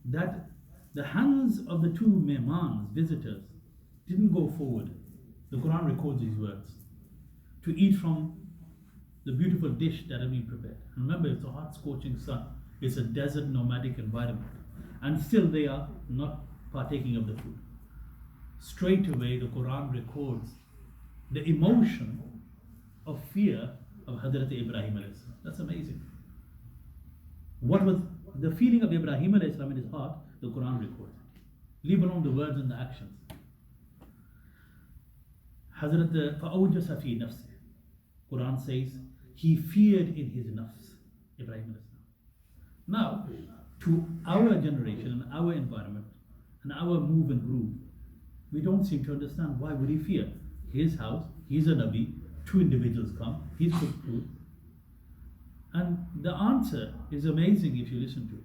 that the hands of the two mehmans, visitors, didn't go forward. The Quran records these words. To eat from the beautiful dish that had been prepared. And remember, it's a hot, scorching sun. It's a desert, nomadic environment. And still they are not partaking of the food. Straight away, the Quran records the emotion of fear of Hazrat Ibrahim alayhi salam. That's amazing. What was the feeling of Ibrahim alayhi salam in his heart? The Quran records. Leave alone the words and the actions. Hazrat فَأَوْجَسَ فِي نَفْسِهِ. Quran says, he feared in his nafs, Ibrahim alayhi salam. Now, to our generation and our environment and our move and groove, we don't seem to understand why would he fear. His house, he's a Nabi, two individuals come, he's cooked food. And the answer is amazing if you listen to it.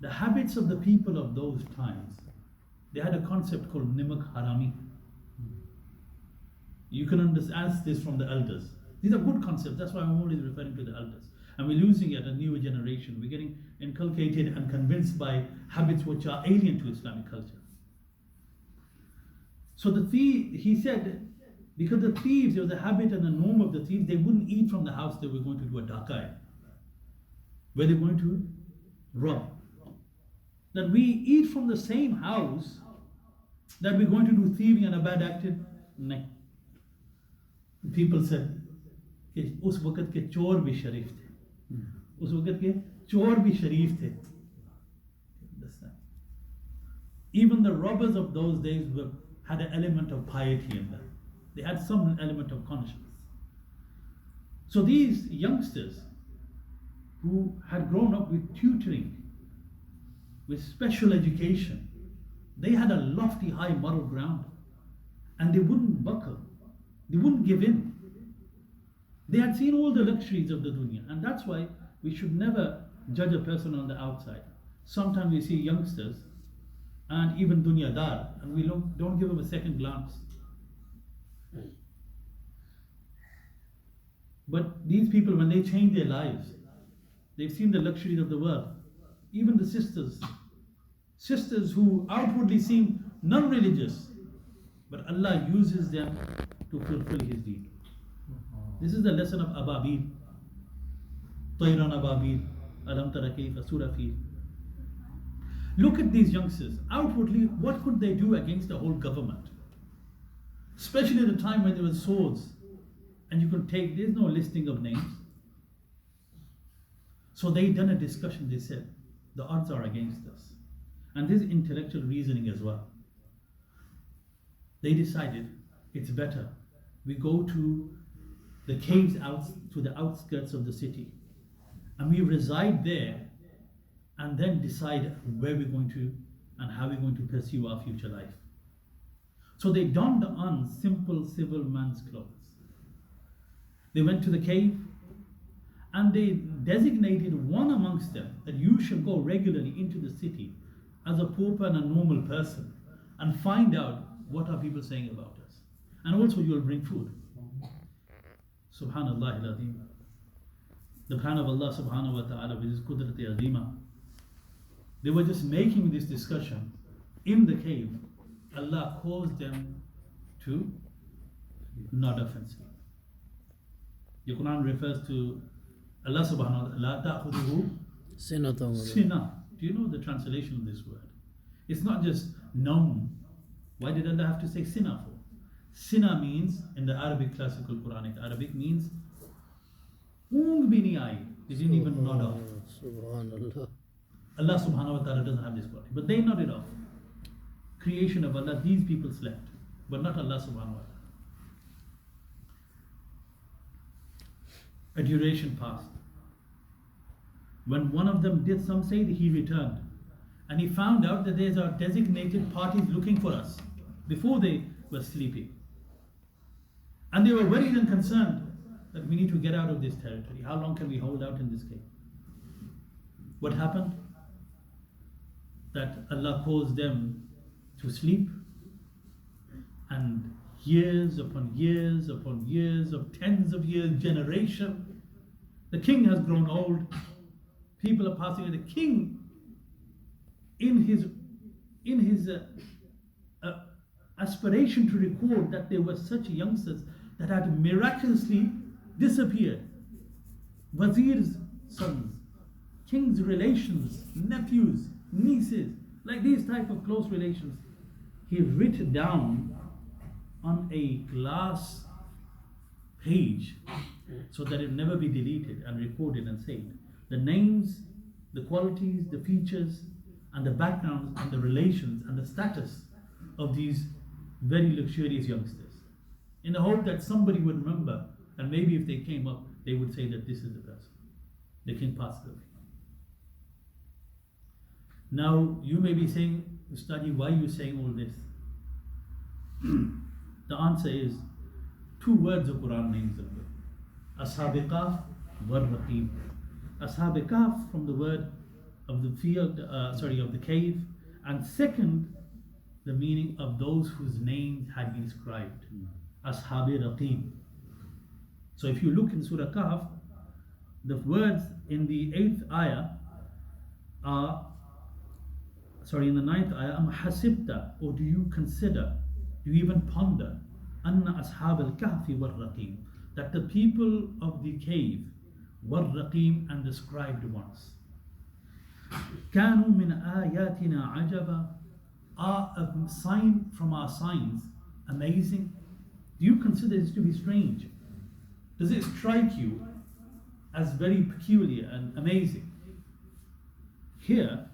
The habits of the people of those times, they had a concept called nimak harami. You can ask this from the elders. These are good concepts, that's why I'm always referring to the elders. And we're losing it, a newer generation. We're getting inculcated and convinced by habits which are alien to Islamic culture. So the thief, he said, because the thieves, there was a habit and a norm of the thieves, they wouldn't eat from the house they were going to do a dakai, where they're going to rob. That we eat from the same house, that we're going to do thieving and a bad act in? No. People said, कि उस वक़्त के चोर भी शरीफ थे, उस वक़्त के चोर भी शरीफ थे. Even the robbers of those days had an element of piety in them. They had some element of conscience. So these youngsters who had grown up with tutoring, with special education, they had a lofty high moral ground, and they wouldn't buckle, they wouldn't give in. They had seen all the luxuries of the dunya, and that's why we should never judge a person on the outside. Sometimes we see youngsters and even dunyadar, and we don't give them a second glance. But these people, when they change their lives, they've seen the luxuries of the world. Even the sisters who outwardly seem non-religious, but Allah uses them to fulfill His deed. This is the lesson of Ababil. Tayran Ababil, Alam Tara Kayfa Surah Fil. Look at these youngsters. Outwardly, what could they do against the whole government? Especially at the time when there were swords, and you could take, there's no listing of names. So they done a discussion, they said, the odds are against us. And this is intellectual reasoning as well. They decided, it's better, we go to the caves out to the outskirts of the city, and we reside there, and then decide where we're going to and how we're going to pursue our future life. So they donned on simple civil man's clothes. They went to the cave, and they designated one amongst them that you should go regularly into the city as a pauper and a normal person and find out what are people saying about us. And also you will bring food. Subhanallah al-Azim. The plan of Allah subhanahu wa ta'ala with His Qudrati Azima. They were just making this discussion in the cave. Allah caused them to nod offensively. The Quran refers to Allah subhanahu wa ta'ala, Sina. Do you know the translation of this word? It's not just known. Why did Allah have to say Sina for? Sina means, in the Arabic, classical Quranic Arabic, means Oong bhi nahi aayi. They didn't even nod off. Subhanallah. Allah subhanahu wa ta'ala doesn't have this quality. But they nodded off. Creation of Allah, these people slept, but not Allah subhanahu wa ta'ala. A duration passed. When one of them did some say that he returned, and he found out that there's our designated parties looking for us before they were sleeping. And they were worried and concerned that we need to get out of this territory. How long can we hold out in this cave? What happened? That Allah caused them to sleep, and years upon years upon years of tens of years, generation, the king has grown old, people are passing away. The king in his aspiration to record that there were such youngsters that had miraculously disappeared. Wazir's sons, king's relations, nephews, nieces, like these type of close relations. He wrote down on a glass page so that it never be deleted and recorded and saved. The names, the qualities, the features, and the backgrounds and the relations and the status of these very luxurious youngsters, in the hope that somebody would remember, and maybe if they came up, they would say that this is the person. The king passed away. Now you may be saying, Ustadi, why are you saying all this? The answer is 2 words of Quran names them. Ashab Kahf wa Raqib. Ashab Kahf from the word of the field, of the cave, and second, the meaning of those whose names had been scribed. Ashab Raqib. So if you look in Surah Kahf, the words in the 8th ayah are, in the 9th ayah, Am hasibta, or do you consider, do you even ponder, Anna ashab al-kahfi wal-raqim, that the people of the cave, wal-raqim, and the scribed ones, كانوا من آياتنا عجبا, are a sign from our signs, amazing. Do you consider this to be strange? Does it strike you as very peculiar and amazing? Here,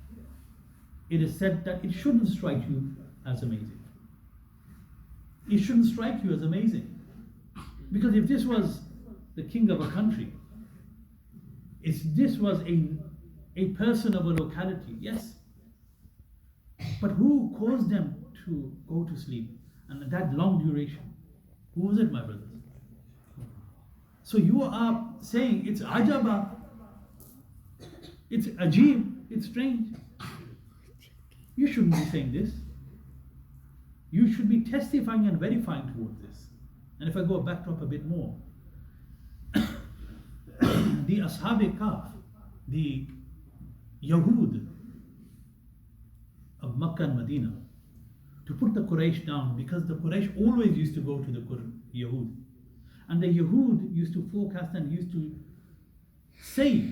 it is said that it shouldn't strike you as amazing. It shouldn't strike you as amazing. Because if this was the king of a country, if this was a person of a locality, yes. But who caused them to go to sleep and that long duration? Who was it, my brothers? So you are saying it's ajaba, it's ajib, it's strange. You shouldn't be saying this. You should be testifying and verifying towards this. And if I go backdrop a bit more, the Ashab Kahf, the Yahud of Makkah and Medina, to put the Quraysh down, because the Quraysh always used to go to the Yahud. And the Yahud used to forecast and used to say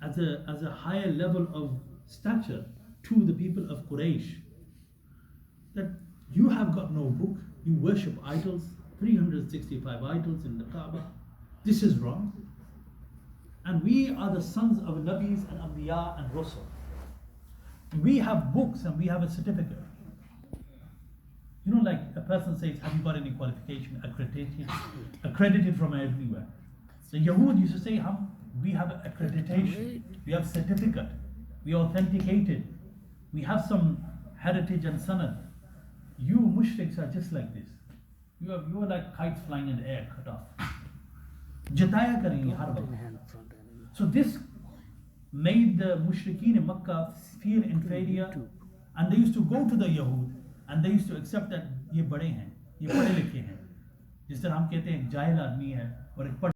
as a higher level of stature to the people of Quraysh that you have got no book, you worship idols, 365 idols in the Kaaba. This is wrong. And we are the sons of Nabis and Anbiya and Rasul. We have books and we have a certificate. You know, like a person says, have you got any qualification, accredited from everywhere? The Yahud used to say, we have accreditation, we have certificate, we are authenticated, we have some heritage and sanad. You mushriks are just like this. You are like kites flying in the air, cut off. Jataya karenge har waqt. So this made the mushrikeen in Makkah feel inferior, and they used to go to the Yahud and they used to accept that ये बड़े हैं, ये पढ़े लिखे हैं. जिस तरह हम कहते हैं एक जाहिल आदमी है और एक